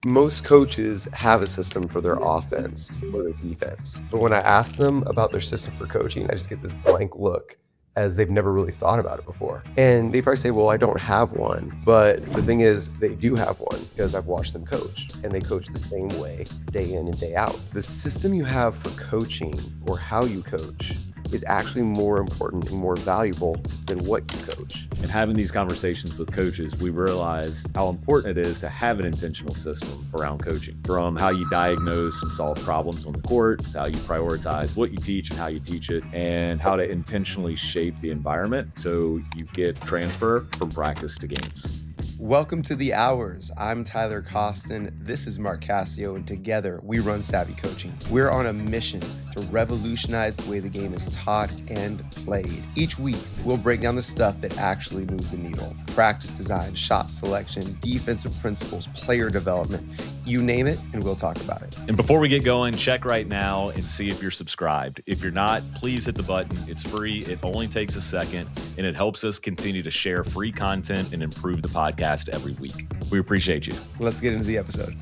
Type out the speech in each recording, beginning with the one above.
Most coaches have a system for their offense or their defense. But when I ask them about their system for coaching, I just get this blank look as they've never really thought about it before. And they probably say, well, I don't have one. But the thing is, they do have one because I've watched them coach and they coach the same way day in and day out. The system you have for coaching or how you coach is actually more important and more valuable than what you coach. And having these conversations with coaches, we realized how important it is to have an intentional system around coaching. From how you diagnose and solve problems on the court, to how you prioritize what you teach and how you teach it, and how to intentionally shape the environment so you get transfer from practice to games. Welcome to The Hours. I'm Tyler Coston. This is Mark Cascio, and together we run SAVI Coaching. We're on a mission to revolutionize the way the game is taught and played. Each week, we'll break down the stuff that actually moves the needle. Practice design, shot selection, defensive principles, player development, you name it, and we'll talk about it. And before we get going, check right now and see if you're subscribed. If you're not, please hit the button. It's free. It only takes a second, and it helps us continue to share free content and improve the podcast every week. We appreciate you. Let's get into the episode.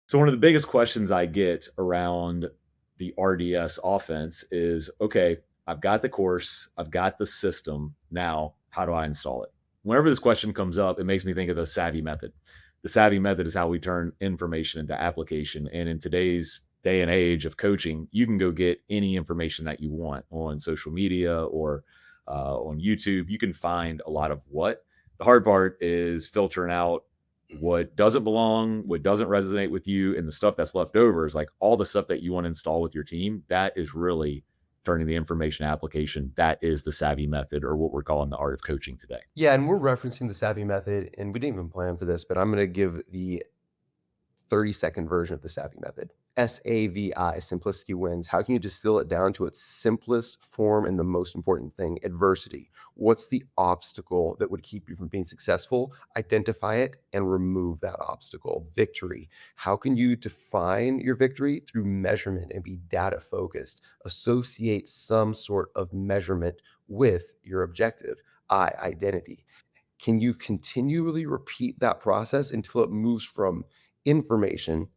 So one of the biggest questions I get around the RDS offense is, okay, I've got the course, I've got the system. Now, how do I install it? Whenever this question comes up, it makes me think of the SAVI method. The SAVI method is how we turn information into application. And in today's day and age of coaching, you can go get any information that you want on social media or on YouTube. You can find a lot of what. The hard part is filtering out what doesn't belong, what doesn't resonate with you, and the stuff that's left over is like all the stuff that you want to install with your team. That is really turning the information application. That is the SAVI method, or what we're calling the art of coaching today. Yeah, and we're referencing the SAVI method, and we didn't even plan for this, but I'm going to give the 30-second version of the SAVI method. SAVI, simplicity wins. How can you distill it down to its simplest form and the most important thing? Adversity. What's the obstacle that would keep you from being successful? Identify it and remove that obstacle. Victory. How can you define your victory? Through measurement and be data focused. Associate some sort of measurement with your objective. Identity. Can you continually repeat that process until it moves from information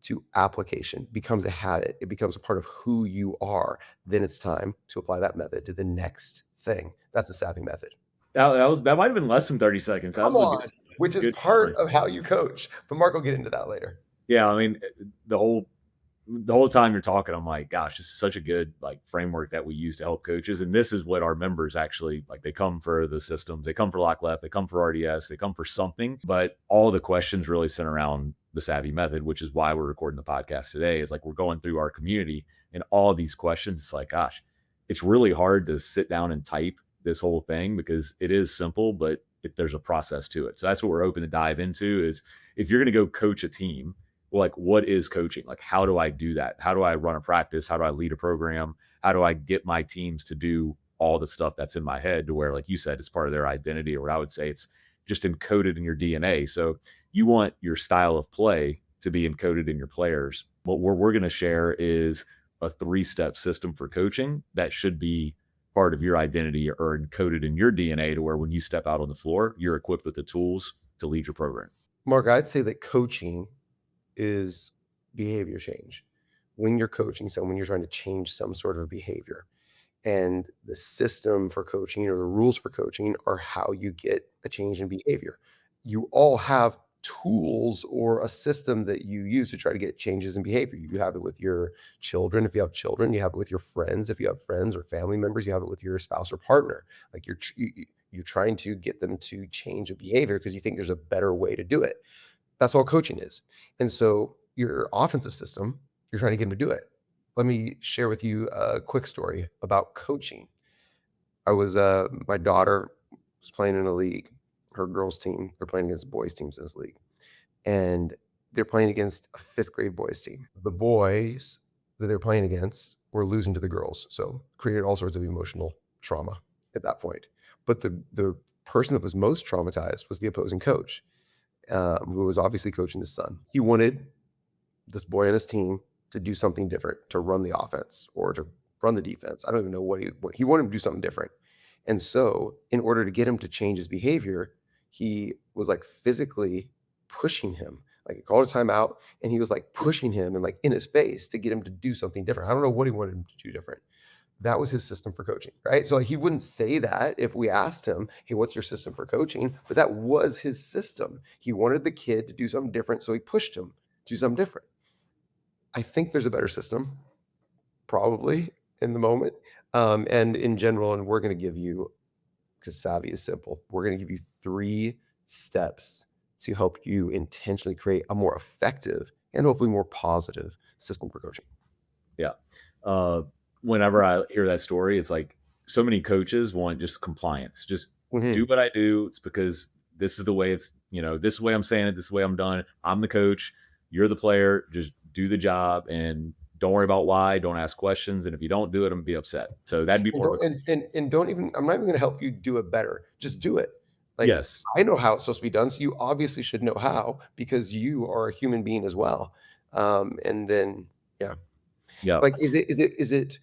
to application, becomes a habit, it becomes a part of who you are? Then it's time to apply that method to the next thing. That's the SAVI method. That might have been less than 30 seconds. Come on, which is part of how you coach. But Mark will get into that later. Yeah, I mean, the whole time you're talking, I'm like, gosh, this is such a good framework that we use to help coaches. And this is what our members actually like. They come for the systems, they come for lock left, they come for RDS, they come for something. But all the questions really center around the SAVI method, which is why we're recording the podcast today. Is like we're going through our community and all of these questions. It's like, gosh, it's really hard to sit down and type this whole thing because it is simple, but there's a process to it. So that's what we're hoping to dive into is if you're going to go coach a team, like what is coaching? Like, how do I do that? How do I run a practice? How do I lead a program? How do I get my teams to do all the stuff that's in my head to where, like you said, it's part of their identity, or I would say it's just encoded in your DNA. So you want your style of play to be encoded in your players. What we're going to share is a 3-step system for coaching that should be part of your identity or encoded in your DNA to where when you step out on the floor, you're equipped with the tools to lead your program. Mark, I'd say that coaching is behavior change. When you're coaching someone, you're trying to change some sort of behavior. And the system for coaching or the rules for coaching are how you get a change in behavior. You all have tools or a system that you use to try to get changes in behavior. You have it with your children. If you have children, you have it with your friends. If you have friends or family members, you have it with your spouse or partner. Like you're trying to get them to change a behavior because you think there's a better way to do it. That's all coaching is. And so your offensive system, you're trying to get them to do it. Let me share with you a quick story about coaching. My daughter was playing in a league, her girls team. They're playing against boys teams in this league. And they're playing against a 5th grade boys team. The boys that they're playing against were losing to the girls. So created all sorts of emotional trauma at that point. But the person that was most traumatized was the opposing coach, who was obviously coaching his son. He wanted this boy on his team to do something different, to run the offense or to run the defense. I don't even know what he wanted him to do something different. And so in order to get him to change his behavior, he was like physically pushing him, Like he called a timeout and he was like pushing him and like in his face to get him to do something different. I don't know what he wanted him to do different. That was his system for coaching, right? So like, he wouldn't say that if we asked him, "Hey, what's your system for coaching?" But that was his system. He wanted the kid to do something different, so he pushed him to do something different. I think there's a better system, probably in the moment, and in general. And we're going to give you, because Savvy is simple, we're going to give you 3 steps to help you intentionally create a more effective and hopefully more positive system for coaching. Yeah. Uh, Whenever I hear that story, it's like so many coaches want just compliance. Just do Mhm. what I do. It's because this is the way this is the way I'm saying it. This is the way I'm done. I'm the coach. You're the player. Just do the job and don't worry about why. Don't ask questions. And if you don't do it, I'm gonna be upset. So that'd be And more of a don't and don't even, I'm not even gonna help you do it better. Just do it. Like, yes. I know how it's supposed to be done, so you obviously should know how because you are a human being as well. And then, yeah. Yeah. Like, is it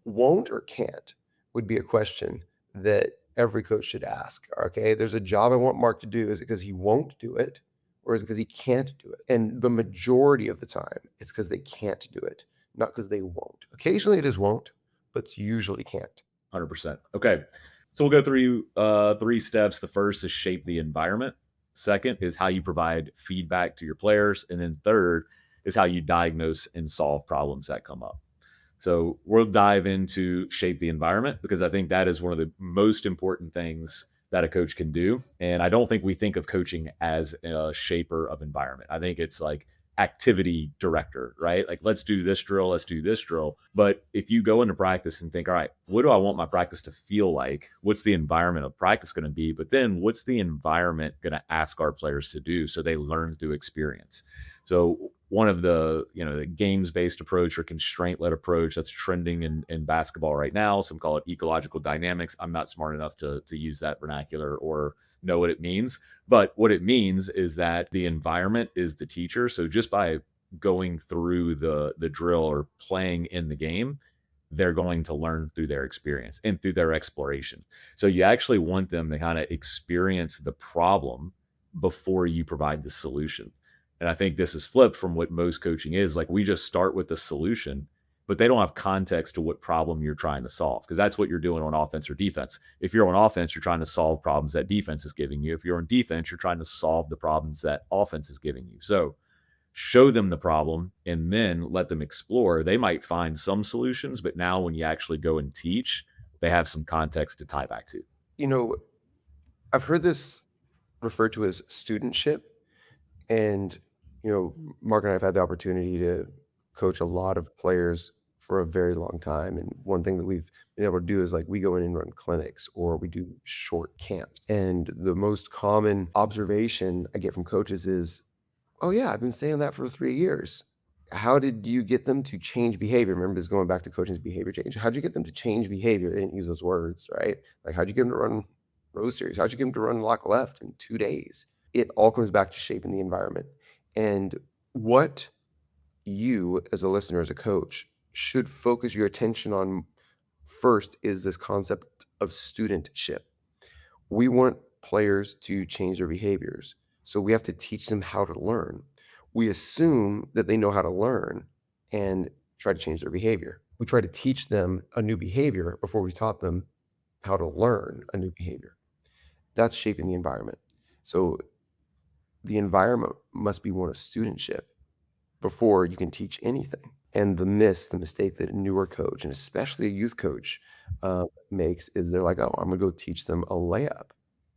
won't or can't would be a question that every coach should ask. Okay, there's a job I want Mark to do. Is it because he won't do it, or is it because he can't do it? And the majority of the time, it's because they can't do it, not because they won't. Occasionally, it is won't, but it's usually can't. 100%. Okay. So we'll go through 3 steps. The first is shape the environment. Second is how you provide feedback to your players. And then third is how you diagnose and solve problems that come up. So we'll dive into shape the environment because I think that is one of the most important things that a coach can do. And I don't think we think of coaching as a shaper of environment. I think it's like activity director, right? Like, let's do this drill, let's do this drill. But if you go into practice and think, all right, what do I want my practice to feel like? What's the environment of practice going to be? But then what's the environment going to ask our players to do so they learn through experience? So one of the games based approach or constraint led approach that's trending in basketball right now. Some call it ecological dynamics. I'm not smart enough to use that vernacular or know what it means, but what it means is that the environment is the teacher. So just by going through the drill or playing in the game, they're going to learn through their experience and through their exploration. So you actually want them to kind of experience the problem before you provide the solution. And I think this is flipped from what most coaching is. Like, we just start with the solution, but they don't have context to what problem you're trying to solve because that's what you're doing on offense or defense. If you're on offense, you're trying to solve problems that defense is giving you. If you're on defense, you're trying to solve the problems that offense is giving you. So show them the problem and then let them explore. They might find some solutions, but now when you actually go and teach, they have some context to tie back to. You know, I've heard this referred to as studentship. And, Mark and I have had the opportunity to coach a lot of players for a very long time. And one thing that we've been able to do is like we go in and run clinics or we do short camps. And the most common observation I get from coaches is, "Oh, yeah, I've been saying that for 3 years." How did you get them to change behavior? Remember, this is going back to coaching's behavior change. How'd you get them to change behavior? They didn't use those words, right? Like, how'd you get them to run row series? How'd you get them to run lock left in 2 days? It all comes back to shaping the environment. And what you, as a listener, as a coach, should focus your attention on first is this concept of studentship. We want players to change their behaviors. So we have to teach them how to learn. We assume that they know how to learn and try to change their behavior. We try to teach them a new behavior before we taught them how to learn a new behavior. That's shaping the environment. So the environment must be one of studentship before you can teach anything. And the mistake that a newer coach, and especially a youth coach, makes is they're like, "Oh, I'm gonna go teach them a layup,"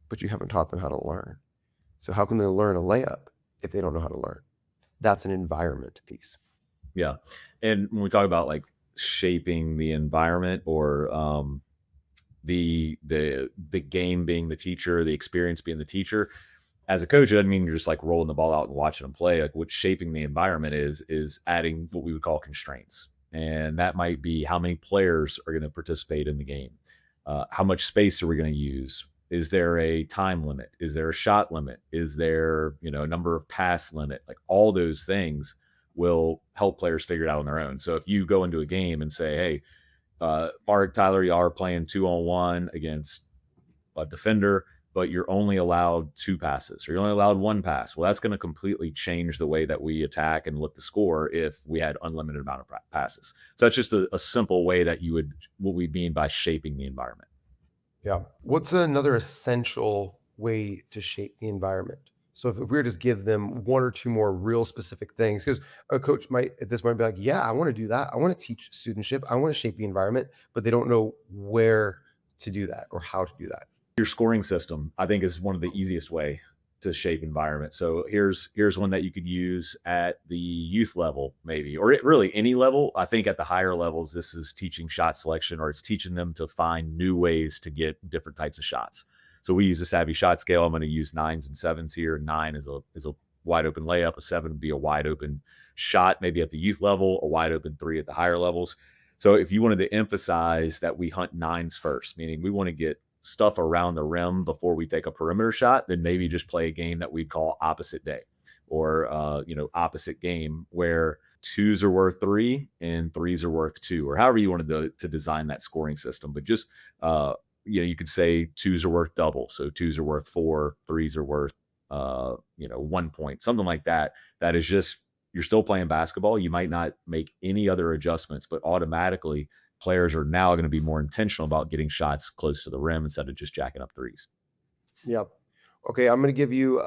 but you haven't taught them how to learn. So how can they learn a layup if they don't know how to learn? That's an environment piece. Yeah. And when we talk about like shaping the environment or the game being the teacher, the experience being the teacher, as a coach, it doesn't mean you're just like rolling the ball out and watching them play. Like, what shaping the environment is adding what we would call constraints. And that might be how many players are going to participate in the game. How much space are we going to use? Is there a time limit? Is there a shot limit? Is there, a number of pass limit? Like, all those things will help players figure it out on their own. So if you go into a game and say, hey, Mark, Tyler, you are playing 2-on-1 against a defender. but you're only allowed 2 passes or you're only allowed 1 pass. Well, that's going to completely change the way that we attack and look to score if we had unlimited amount of passes. So that's just a simple way that you would what we mean by shaping the environment. Yeah. What's another essential way to shape the environment? So if we were to just give them one or two more real specific things, because a coach might at this point be like, yeah, I want to do that. I want to teach studentship. I want to shape the environment, but they don't know where to do that or how to do that. Your scoring system, I think, is one of the easiest way to shape environment. So here's one that you could use at the youth level, maybe, or really any level. I think at the higher levels, this is teaching shot selection, or it's teaching them to find new ways to get different types of shots. So we use the SAVI shot scale. I'm going to use nines and sevens here. Nine is a wide open layup. A seven would be a wide open shot, maybe at the youth level. A wide open three at the higher levels. So if you wanted to emphasize that we hunt nines first, meaning we want to get stuff around the rim before we take a perimeter shot, then maybe just play a game that we'd call opposite day or opposite game where twos are worth three and threes are worth two, or however you wanted to design that scoring system. But just you could say twos are worth double. So twos are worth four, threes are worth 1 point, something like that. That is just you're still playing basketball. You might not make any other adjustments, but automatically players are now going to be more intentional about getting shots close to the rim instead of just jacking up threes. Yep. Okay, I'm going to give you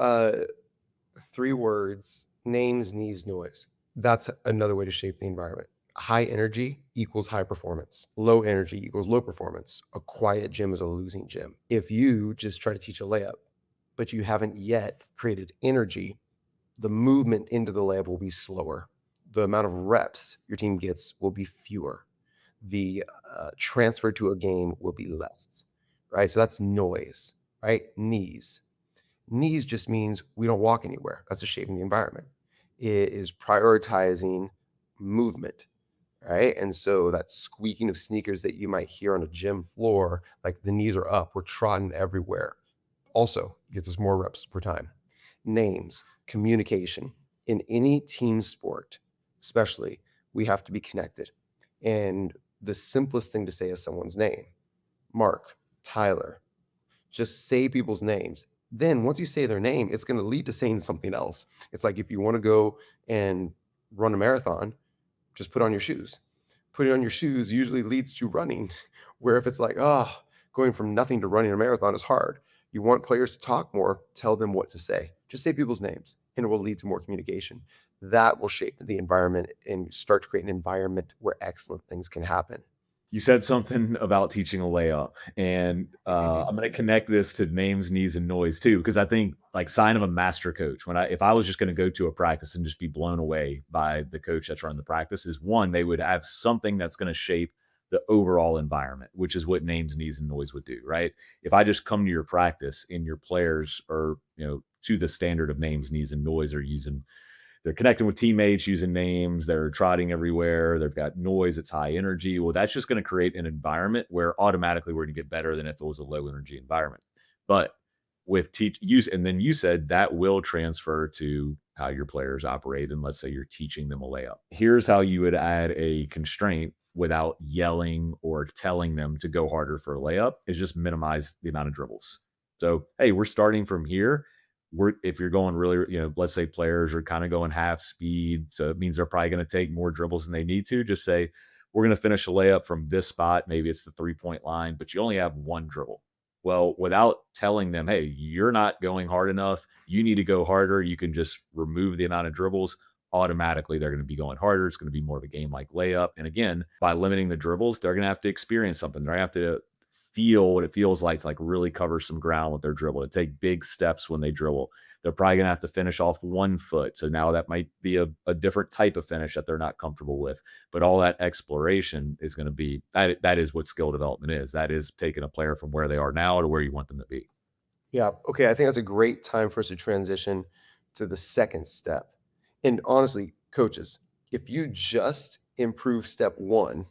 three words: names, knees, noise. That's another way to shape the environment. High energy equals high performance. Low energy equals low performance. A quiet gym is a losing gym. If you just try to teach a layup, but you haven't yet created energy, the movement into the layup will be slower. The amount of reps your team gets will be fewer. The transfer to a game will be less, right? So that's noise, right? Knees. Knees just means we don't walk anywhere. That's just shaping the environment. It is prioritizing movement, right? And so that squeaking of sneakers that you might hear on a gym floor, like the knees are up, we're trotting everywhere, also gets us more reps per time. Names, communication. In any team sport, especially, we have to be connected. And the simplest thing to say is someone's name: Mark, Tyler. Just say people's names. Then once you say their name, it's going to lead to saying something else. It's like if you want to go and run a marathon, just put on your shoes. Putting on your shoes usually leads to running. Where if it's like, oh, going from nothing to running a marathon is hard. You want players to talk more, tell them what to say. Just say people's names, and it will lead to more communication. That will shape the environment and start to create an environment where excellent things can happen. You said something about teaching a layup, and I'm going to connect this to names, knees, and noise too, because I think like sign of a master coach. If I was just going to go to a practice and just be blown away by the coach that's running the practice, is one they would have something that's going to shape the overall environment, which is what names, knees, and noise would do, right? If I just come to your practice and your players are to the standard of names, knees, and noise are using they're connecting with teammates using names, they're trotting everywhere, they've got noise, it's high energy. Well, that's just going to create an environment where automatically we're going to get better than if it was a low energy environment. But with teach use, and then you said that will transfer to how your players operate. And let's say you're teaching them a layup. Here's how you would add a constraint without yelling or telling them to go harder for a layup is just minimize the amount of dribbles. So, hey, we're starting from here. If you're going really, let's say players are kind of going half speed, so it means they're probably going to take more dribbles than they need to. Just say, we're going to finish a layup from this spot. Maybe it's the 3 point line, but you only have one dribble. Well, without telling them, hey, you're not going hard enough, you need to go harder, you can just remove the amount of dribbles. Automatically, they're going to be going harder. It's going to be more of a game like layup. And again, by limiting the dribbles, they're going to have to experience something. They're going to have to feel what it feels like to like really cover some ground with their dribble, to take big steps when they dribble. They're probably gonna have to finish off 1 foot. So now that might be a different type of finish that they're not comfortable with. But all that exploration is going to be that is what skill development is. That is taking a player from where they are now to where you want them to be. Yeah. Okay. I think that's a great time for us to transition to the second step. And honestly, coaches, if you just improve step one,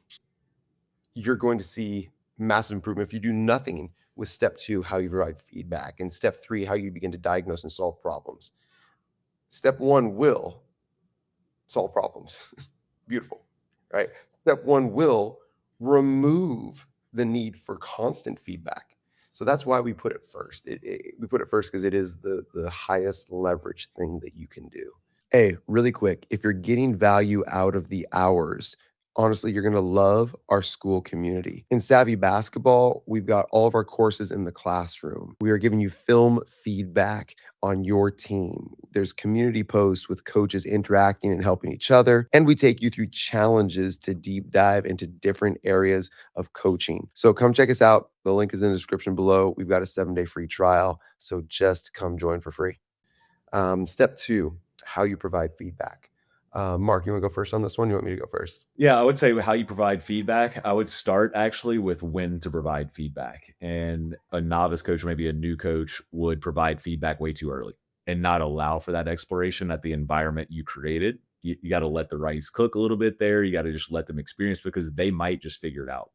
you're going to see massive improvement. If you do nothing with step two, how you provide feedback, and step three, how you begin to diagnose and solve problems. Step one will solve problems. Beautiful, right? Step one will remove the need for constant feedback. So that's why we put it first. We put it first because it is the highest leverage thing that you can do. Hey, really quick, if you're getting value out of the hours, honestly, you're gonna love our school community. In Savvy Basketball, we've got all of our courses in the classroom. We are giving you film feedback on your team. There's community posts with coaches interacting and helping each other, and we take you through challenges to deep dive into different areas of coaching. So come check us out. The link is in the description below. We've got a 7-day free trial, so just come join for free. Step 2, how you provide feedback. Mark, you wanna go first on this one? You want me to go first? Yeah, I would say how you provide feedback. I would start actually with when to provide feedback. And a novice coach, or maybe a new coach, would provide feedback way too early and not allow for that exploration at the environment you created. You got to let the rice cook a little bit there. You got to just let them experience because they might just figure it out.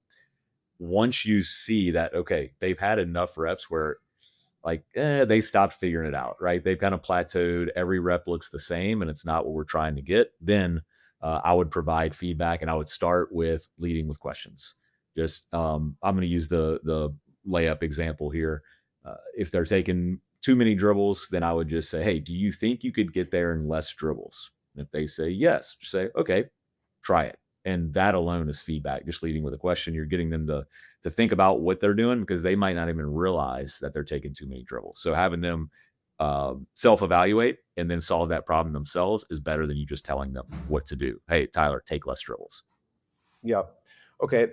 Once you see that, okay, they've had enough reps where they stopped figuring it out, right? They've kind of plateaued. Every rep looks the same, and it's not what we're trying to get. Then I would provide feedback, and I would start with leading with questions. Just I'm going to use the layup example here. If they're taking too many dribbles, then I would just say, "Hey, do you think you could get there in less dribbles?" And if they say yes, just say, "Okay, try it." And that alone is feedback. Just leading with a question, you're getting them to think about what they're doing because they might not even realize that they're taking too many dribbles. So having them self-evaluate and then solve that problem themselves is better than you just telling them what to do. Hey, Tyler, take less dribbles. Yeah. Okay.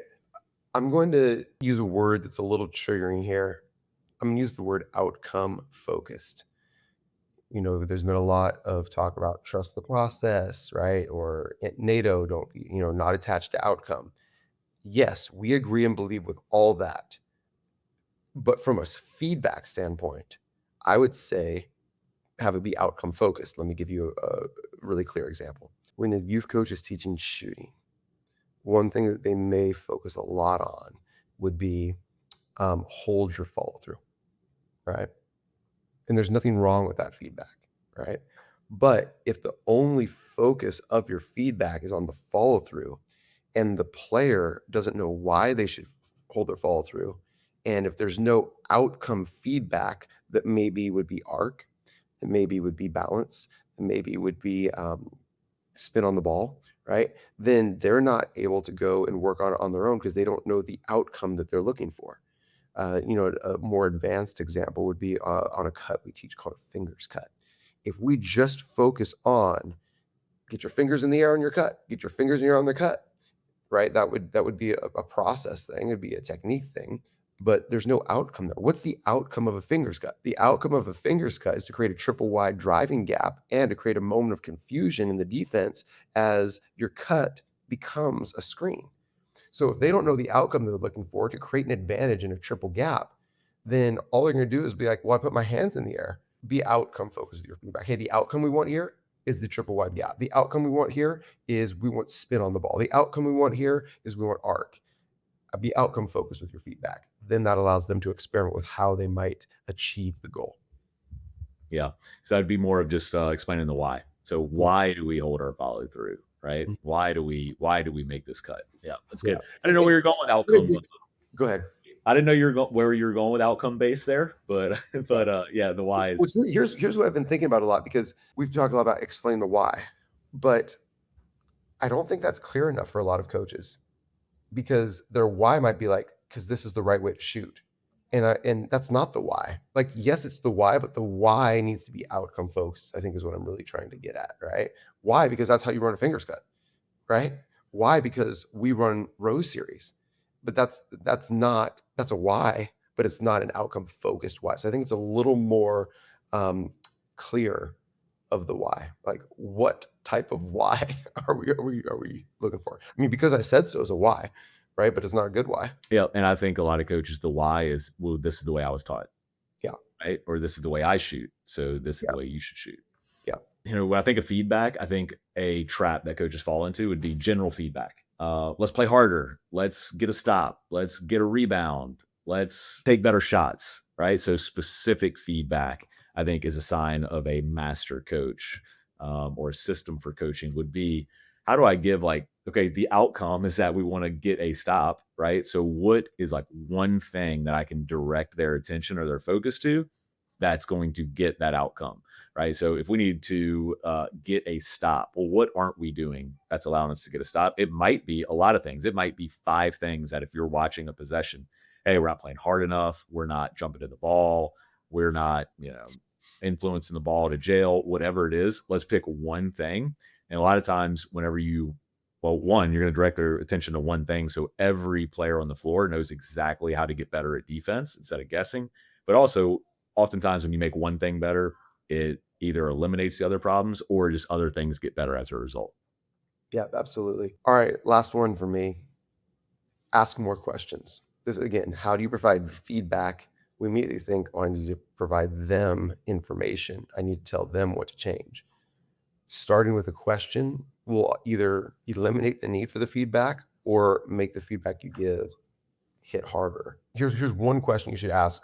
I'm going to use a word that's a little triggering here. I'm gonna use the word outcome focused. There's been a lot of talk about trust the process, right? Or NATO, don't be, not attached to outcome. Yes, we agree and believe with all that. But from a feedback standpoint, I would say have it be outcome focused. Let me give you a really clear example. When a youth coach is teaching shooting, one thing that they may focus a lot on would be hold your follow through, right? And there's nothing wrong with that feedback, right? But if the only focus of your feedback is on the follow through and the player doesn't know why they should hold their follow through, and if there's no outcome feedback that maybe would be arc, that maybe would be balance, that maybe would be spin on the ball, right? Then they're not able to go and work on it on their own because they don't know the outcome that they're looking for. A more advanced example would be on a cut we teach called a fingers cut. If we just focus on get your fingers in the air on your cut, get your fingers in the air on the cut, right? That would be a process thing. It'd be a technique thing, but there's no outcome there. What's the outcome of a fingers cut? The outcome of a fingers cut is to create a triple wide driving gap and to create a moment of confusion in the defense as your cut becomes a screen. So if they don't know the outcome they're looking for to create an advantage in a triple gap, then all they're going to do is be like, well, I put my hands in the air. Be outcome focused with your feedback. Hey, the outcome we want here is the triple wide gap. The outcome we want here is we want spin on the ball. The outcome we want here is we want arc. Be outcome focused with your feedback. Then that allows them to experiment with how they might achieve the goal. Yeah. So that'd be more of just explaining the why. So Yeah. why do we hold our follow through? Right? Mhm. Why do we make this cut? Yeah, that's Yeah. good. I didn't know And where you're going with good outcome. idea. Go ahead. I didn't know where you're going with outcome based there, but Yeah. yeah, the why Which is here's what I've been thinking about a lot because we've talked a lot about explain the why, but I don't think that's clear enough for a lot of coaches because their why might be like, because this is the right way to shoot. And that's not the why. Like, yes, it's the why, but the why needs to be outcome focused, I think is what I'm really trying to get at, right? Why? Because that's how you run a fingers cut, right? Why? Because we run row series. But that's a why, but it's not an outcome focused why. So I think it's a little more clear of the why. Like what type of why are we looking for? I mean, because I said so is a why, right? But it's not a good why. yeah, and I think a lot of coaches, the why is, well, this is the way I was taught, Yeah. right? Or this is the way I shoot, so this is Yeah. the way you should shoot. Yeah. When I think of feedback, I think a trap that coaches fall into would be general feedback. Let's play harder. Let's get a stop. Let's get a rebound. Let's take better shots, right? So specific feedback, I think, is a sign of a master coach or a system for coaching would be. how do I give like, okay, the outcome is that we want to get a stop, right? So what is like one thing that I can direct their attention or their focus to that's going to get that outcome, right? So if we need to get a stop, well, what aren't we doing that's allowing us to get a stop? It might be a lot of things. It might be five things that if you're watching a possession, hey, we're not playing hard enough, we're not jumping to the ball, we're not, influencing the ball to jail, whatever it is. Let's pick one thing. And a lot of times, whenever one, you're going to direct their attention to one thing. So every player on the floor knows exactly how to get better at defense instead of guessing. But also, oftentimes, when you make one thing better, it either eliminates the other problems or just other things get better as a result. Yeah, absolutely. All right, last one for me. Ask more questions. This again, how do you provide feedback? We immediately think, oh, I need to provide them information. I need to tell them what to change. Starting with a question will either eliminate the need for the feedback or make the feedback you give hit harder. Here's one question you should ask.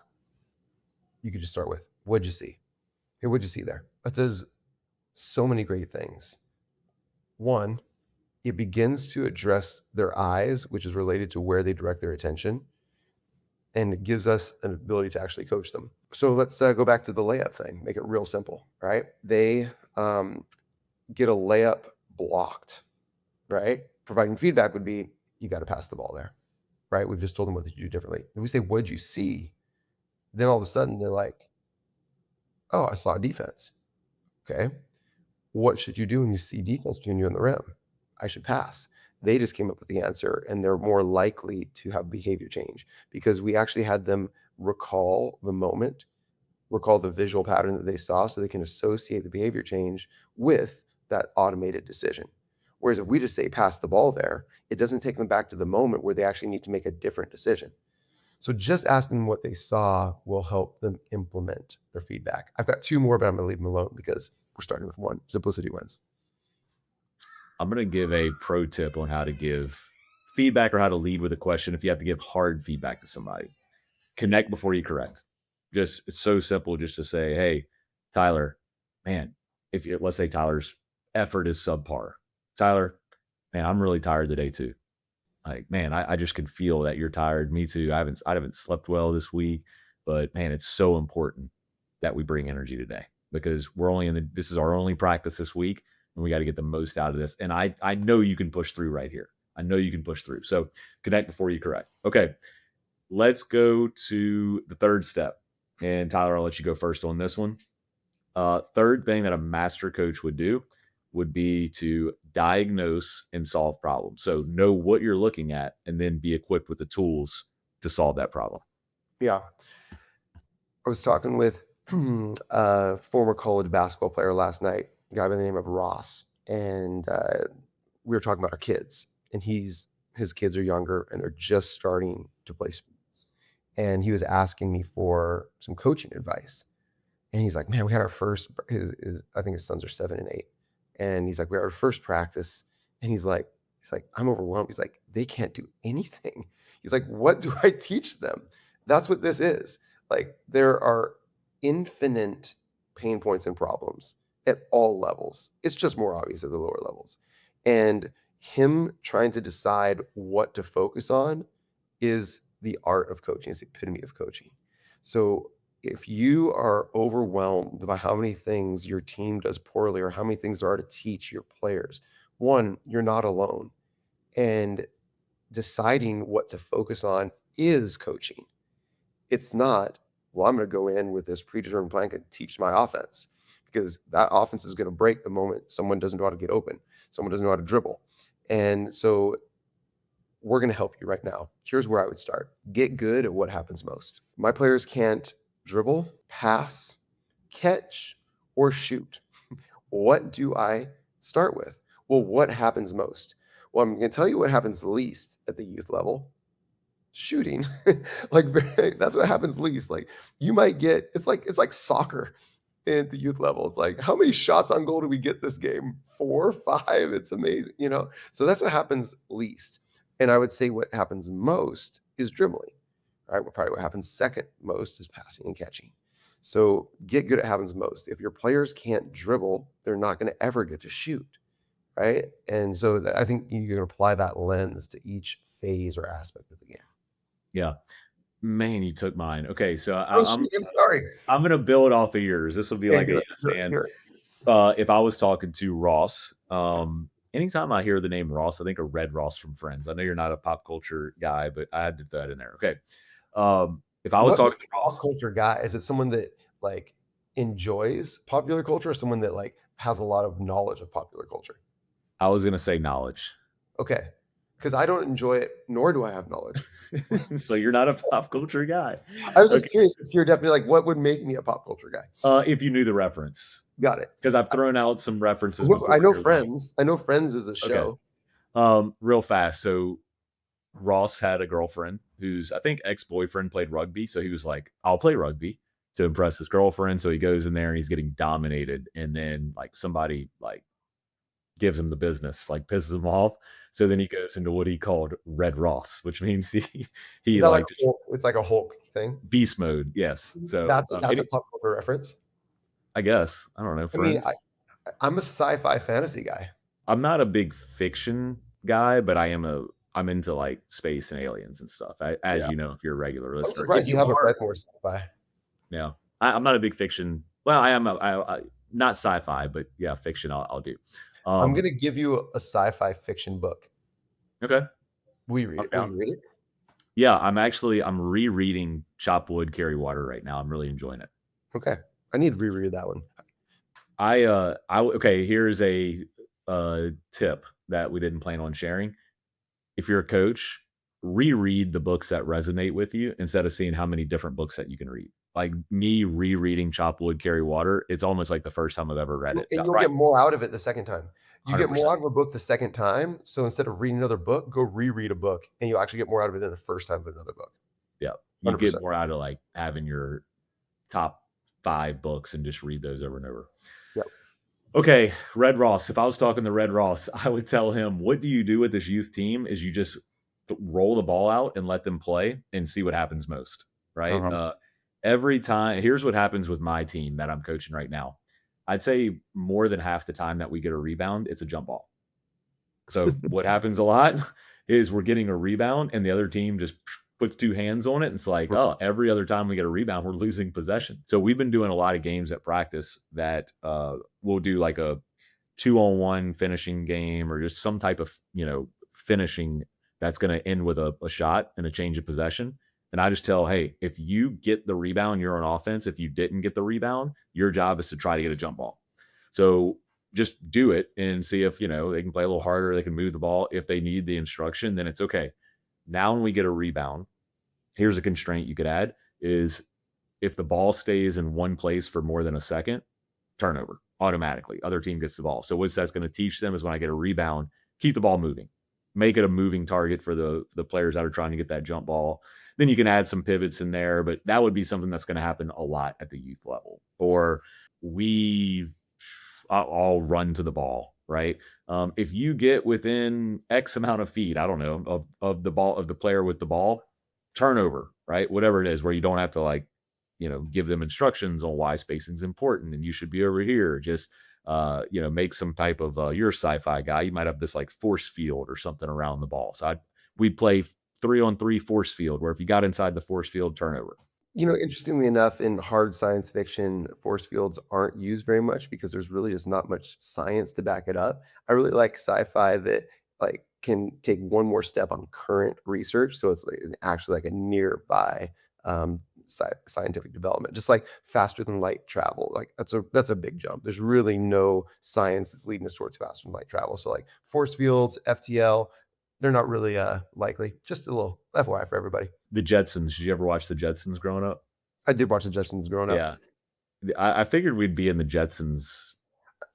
You could just start with, what'd you see? Hey, what'd you see there? That does so many great things. One, it begins to address their eyes, which is related to where they direct their attention, and it gives us an ability to actually coach them. So let's go back to the layup thing. Make it real simple, right? They get a layup blocked, right? Providing feedback would be, you got to pass the ball there, right? We've just told them what to do differently. If we say, what'd you see? Then all of a sudden they're like, oh, I saw defense. Okay. What should you do when you see defense between you and the rim? I should pass. They just came up with the answer, and they're more likely to have behavior change because we actually had them recall the moment, recall the visual pattern that they saw so they can associate the behavior change with that automated decision. Whereas if we just say pass the ball there, it doesn't take them back to the moment where they actually need to make a different decision. So just asking them what they saw will help them implement their feedback. I've got two more, but I'm going to leave them alone because we're starting with one. Simplicity wins. I'm going to give a pro tip on how to give feedback or how to lead with a question if you have to give hard feedback to somebody. Connect before you correct. Just it's so simple just to say, hey, Tyler, man, if you let's say Tyler's effort is subpar. Tyler, man, I'm really tired today too. Like, man, I just can feel that you're tired. Me too. I haven't slept well this week, but man, it's so important that we bring energy today because we're only this is our only practice this week and we got to get the most out of this. And I know you can push through right here. I know you can push through. So connect before you correct. Okay. Let's go to the third step. And Tyler, I'll let you go first on this one. Third thing that a master coach would do would be to diagnose and solve problems. So know what you're looking at and then be equipped with the tools to solve that problem. Yeah. I was talking with a former college basketball player last night, a guy by the name of Ross, and we were talking about our kids. And his kids are younger and they're just starting to play sports. And he was asking me for some coaching advice. And he's like, man, we had our first, I think his sons are 7 and 8. And he's like, we had our first practice. And he's like, I'm overwhelmed. He's like, they can't do anything. He's like, what do I teach them? That's what this is. Like, there are infinite pain points and problems at all levels. It's just more obvious at the lower levels. And him trying to decide what to focus on is the art of coaching. It's the epitome of coaching. So if you are overwhelmed by how many things your team does poorly or how many things there are to teach your players, one, you're not alone. And deciding what to focus on is coaching. It's not, well, I'm going to go in with this predetermined plan and teach my offense because that offense is going to break the moment someone doesn't know how to get open, someone doesn't know how to dribble. And so we're going to help you right now. Here's where I would start. Get good at what happens most. My players can't dribble, pass, catch, or shoot. What do I start with? Well, what happens most? Well, I'm going to tell you what happens least at the youth level. Shooting. Like that's what happens least. Like you might get it's like soccer at the youth level. It's like how many shots on goal do we get this game? 4, 5. It's amazing. So that's what happens least. And I would say what happens most is dribbling. Right? Well, probably what happens second most is passing and catching. So get good at happens most. If your players can't dribble, they're not going to ever get to shoot. right? And so I think you can apply that lens to each phase or aspect of the game. Yeah. Man, you took mine. Okay, so Oh, shoot, I'm sorry. I'm gonna build off of yours. This will be Okay, like a do it, yes do it, and. hear it. If I was talking to Ross, anytime I hear the name Ross, I think of Red Ross from Friends. I know you're not a pop culture guy, but I had to throw that in there. Okay. If I was What talking makes to a pop Ross, culture guy? Is it someone that, like, enjoys popular culture or someone that, like, has a lot of knowledge of popular culture? I was gonna say knowledge. Okay, because I don't enjoy it, nor do I have knowledge. So you're not a pop culture guy. I was just Okay. curious, since you're definitely like, what would make me a pop culture guy? If you knew the reference, Got it. because I've thrown out some references Look, before I and know you're like, Friends. I know Friends is a okay. show. Real fast. So Ross had a girlfriend whose I think ex-boyfriend played rugby, so he was like, "I'll play rugby to impress his girlfriend." So he goes in there and he's getting dominated, and then like somebody like gives him the business, like pisses him off. So then he goes into what he called Red Ross, which means Is he that like like a just Hulk? It's like a Hulk thing? beast mode. Yes. So That's a pop culture reference? I guess I don't know. I mean, Friends. I'm a sci-fi fantasy guy. I'm not a big fiction guy, but I'm into like space and aliens and stuff. As Yeah. you know, if you're a regular I'm listener, if surprised you you haven't are, read more sci-fi. yeah, I'm not a big fiction. Well, I am. Not sci-fi, but yeah, fiction. I'll do. I'm Um, gonna give you a sci-fi fiction book. okay, Will you read I'm it? Will down. you read it? Yeah, I'm rereading Chop Wood, Carry Water right now. I'm really enjoying it. Okay. I need to reread that one. Okay. Here's a tip that we didn't plan on sharing. If you're a coach, reread the books that resonate with you instead of seeing how many different books that you can read. Like me rereading Chop Wood, Carry Water, it's almost like the first time I've ever read it. And you'll Right, get more out of it the second time. You get more 100%. out of a book the second time, so instead of reading another book, go reread a book, and you'll actually get more out of it than the first time of another book. Yeah, you get 100%. more out of like having your top 5 books and just read those over and over. Yep. Okay, Red Ross. If I was talking to Red Ross, I would tell him, "What do you do with this youth team? Is you just roll the ball out and let them play and see what happens most." Right? Uh-huh. Every time. Here's what happens with my team that I'm coaching right now. I'd say more than half the time that we get a rebound, it's a jump ball. So what happens a lot is we're getting a rebound and the other team just puts 2 hands on it. And it's like, oh, every other time we get a rebound, we're losing possession. So we've been doing a lot of games at practice that we'll do like a 2-on-1 finishing game or just some type of, finishing that's going to end with a shot and a change of possession. And I just tell, hey, if you get the rebound, you're on offense. If you didn't get the rebound, your job is to try to get a jump ball. So just do it and see if, they can play a little harder, they can move the ball. If they need the instruction, then it's okay. Now when we get a rebound, here's a constraint you could add is if the ball stays in one place for more than a second, turnover automatically. Other team gets the ball. So what that's going to teach them is when I get a rebound, keep the ball moving. Make it a moving target for the players that are trying to get that jump ball. Then you can add some pivots in there, but that would be something that's going to happen a lot at the youth level. Or we all run to the ball, right? If you get within X amount of feet, I don't know, of the ball of the player with the ball, turnover, right? Whatever it is, where you don't have to like, give them instructions on why spacing is important and you should be over here. Just make some type of you're a sci-fi guy. You might have this like force field or something around the ball. So we'd play 3-on-3 force field where if you got inside the force field, turnover. Interestingly enough, in hard science fiction, force fields aren't used very much because there's really just not much science to back it up. I really like sci-fi that like can take one more step on current research, so it's like actually like a nearby scientific development, just like faster than light travel. Like that's a big jump. There's really no science that's leading us towards faster than light travel. So like force fields, FTL, they're not really likely. Just a little FYI for everybody. The Jetsons. Did you ever watch the Jetsons growing up? I did watch the Jetsons growing up. Yeah. I figured we'd be in the Jetsons.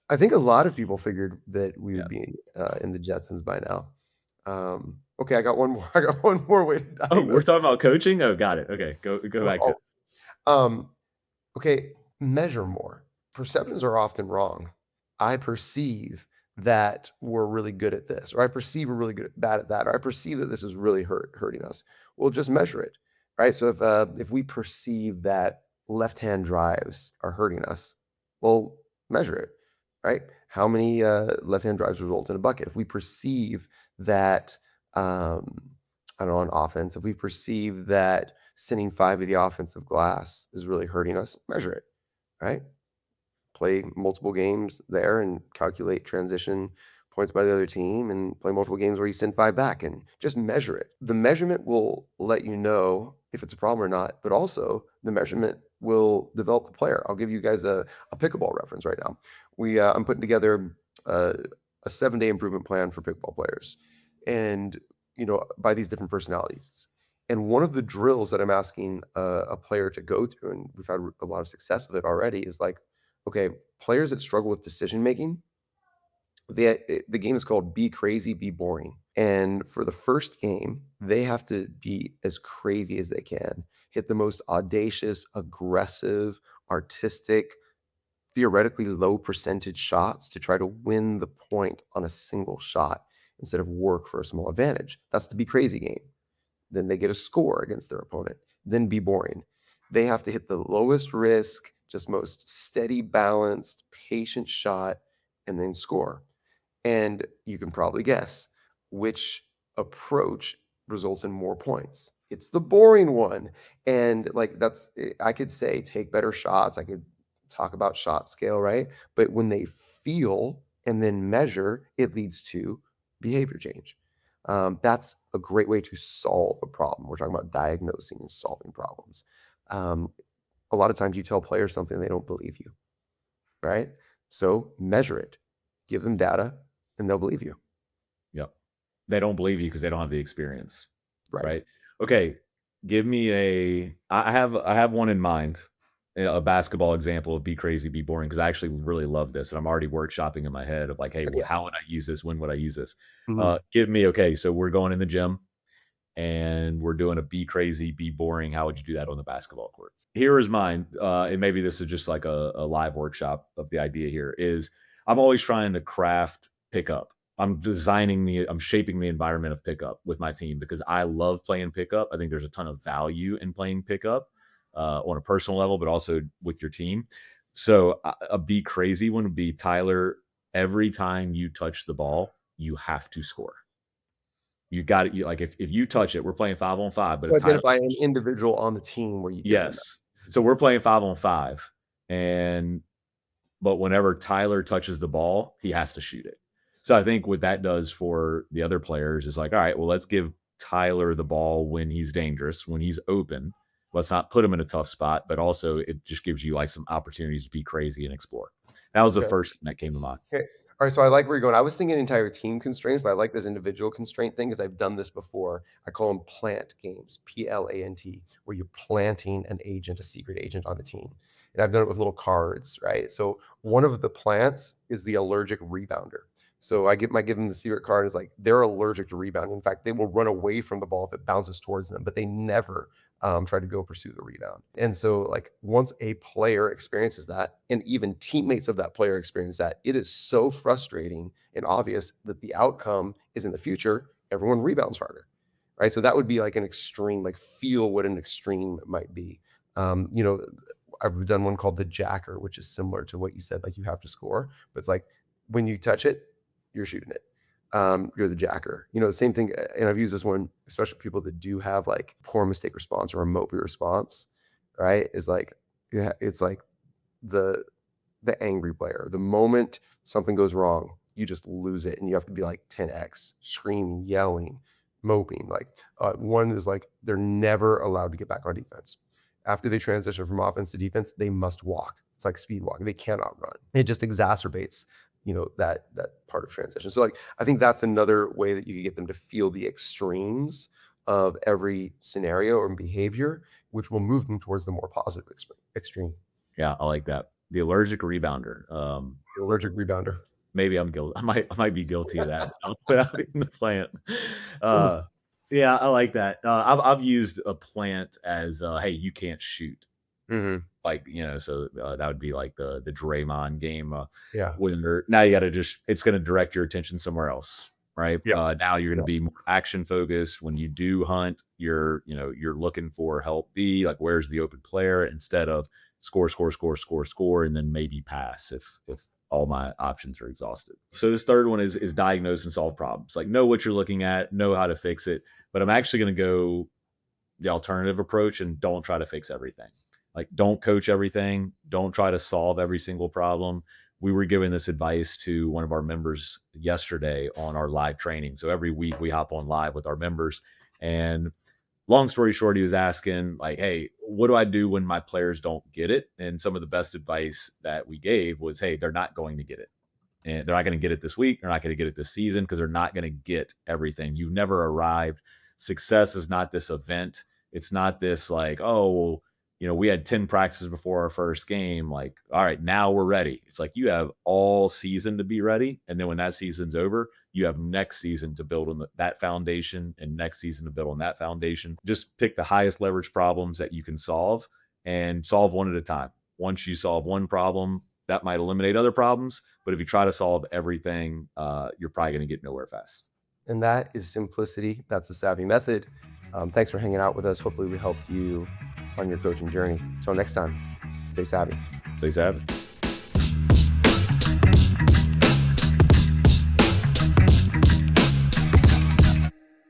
I think a lot of people figured that we Yeah. would be, in the Jetsons by now. Okay, I got one more I got one more way to Oh, we're diagnose. talking about coaching? Oh, got it. Okay, go back to it. Oh, um, okay, measure more. Perceptions are often wrong. I perceive that we're really good at this, or I perceive we're really bad at that, or I perceive that this is really hurting us. Well, just measure it, right? So if we perceive that left-hand drives are hurting us, well, measure it, right? How many left-hand drives result in a bucket? If we perceive that, I don't know, on offense, if we perceive that sending 5 to the offensive glass is really hurting us, measure it, right? Play multiple games there and calculate transition points by the other team and play multiple games where you send 5 back and just measure it. The measurement will let you know if it's a problem or not, but also the measurement will develop the player. I'll give you guys a pickleball reference right now. I'm putting together a, a 7-day improvement plan for pickleball players, and by these different personalities. And one of the drills that I'm asking a player to go through, and we've had a lot of success with it already, is like, okay, players that struggle with decision making, the game is called Be Crazy, Be Boring. And for the first game, they have to be as crazy as they can, hit the most audacious, aggressive, artistic, theoretically low percentage shots to try to win the point on a single shot instead of work for a small advantage. That's the Be Crazy game. Then they get a score against their opponent. Then Be Boring. They have to hit the lowest risk, just most steady, balanced, patient shot, and then score. And you can probably guess which approach results in more points. It's the boring one. And like I could say take better shots. I could talk about shot scale, right? But when they feel and then measure, it leads to behavior change. That's a great way to solve a problem. We're talking about diagnosing and solving problems. Um, a lot of times you tell players something, they don't believe you, right? So measure it, give them data, and they'll believe you. Yep. They don't believe you because they don't have the experience, Right. right? Okay, give me I have one in mind, a basketball example of be crazy, be boring, because I actually really love this, and I'm already workshopping in my head of like, hey, Okay. how would I use this? When would I use this? Mhm. Give me okay. So we're going in the gym and we're doing a be crazy, be boring. How would you do that on the basketball court? Here is mine, and maybe this is just like a live workshop of the idea here is I'm always trying to craft pickup. I'm shaping the environment of pickup with my team because I love playing pickup. I think there's a ton of value in playing pickup on a personal level, but also with your team. So a be crazy one would be Tyler. Every time you touch the ball, you have to score. You got it. You like if you touch it, we're playing 5-on-5, but So if Tyler identify an individual on the team where you give them that. yes. So we're playing 5-on-5, and but whenever Tyler touches the ball, he has to shoot it. So I think what that does for the other players is like, all right, well, let's give Tyler the ball when he's dangerous, when he's open. Let's not put him in a tough spot, but also it just gives you like some opportunities to be crazy and explore. That was the Okay. first thing that came to mind. Okay. All right, so I like where you're going. I was thinking entire team constraints, but I like this individual constraint thing because I've done this before. I call them plant games, PLANT, where you're planting an agent, a secret agent on a team. And I've done it with little cards, right? So one of the plants is the allergic rebounder. So might give them the secret card. It's like they're allergic to rebounding. In fact, they will run away from the ball if it bounces towards them, but they never try to go pursue the rebound. And so, like, once a player experiences that, and even teammates of that player experience that, it is so frustrating and obvious that the outcome is in the future, everyone rebounds harder, right? So that would be like an extreme, like, feel what an extreme might be. Um, you know, I've done one called the Jacker, which is similar to what you said, like you have to score, but it's like when you touch it, you're shooting it. You're the jacker. The same thing. And I've used this one, especially people that do have like poor mistake response or a mopey response, right? Is like, yeah, it's like the the angry player. The moment something goes wrong, you just lose it, and you have to be like 10x, screaming, yelling, moping. Like one is like they're never allowed to get back on defense. After they transition from offense to defense, they must walk. It's like speed walking. They cannot run. It just exacerbates, that part of transition. So like I think that's another way that you can get them to feel the extremes of every scenario or behavior, which will move them towards the more positive extreme. Yeah, I like that. The allergic rebounder. The allergic rebounder. Maybe I'm guilty. I might be guilty of that without in the plant. Uh, yeah, I like that. I've used a plant as hey, you can't shoot. Mhm. Like, so that would be like the Draymond game Yeah. where now you got to just it's going to direct your attention somewhere else, right? Yep. Now you're going to Yep. be more action focused. When you do hunt, you're looking for help B, like where's the open player instead of score, score, score, score, score, and then maybe pass if all my options are exhausted. So this third one is diagnose and solve problems. Like know what you're looking at, know how to fix it. But I'm actually going to go the alternative approach and don't try to fix everything. Like don't coach everything, don't try to solve every single problem. We were giving this advice to one of our members yesterday on our live training. So every week we hop on live with our members, and long story short, he was asking like, "Hey, what do I do when my players don't get it?" And some of the best advice that we gave was, "Hey, they're not going to get it. And they're not going to get it this week. They're not going to get it this season because they're not going to get everything. You've never arrived. Success is not this event. It's not this like, oh, well, we had 10 practices before our first game. Like, all right, now we're ready. It's like you have all season to be ready. And then when that season's over, you have next season to build on that foundation and next season to build on that foundation. Just pick the highest leverage problems that you can solve and solve one at a time. Once you solve one problem, that might eliminate other problems. But if you try to solve everything, you're probably going to get nowhere fast. And that is simplicity. That's the SAVI method. Thanks for hanging out with us. Hopefully, we helped you on your coaching journey. Until next time, stay savvy. Stay savvy.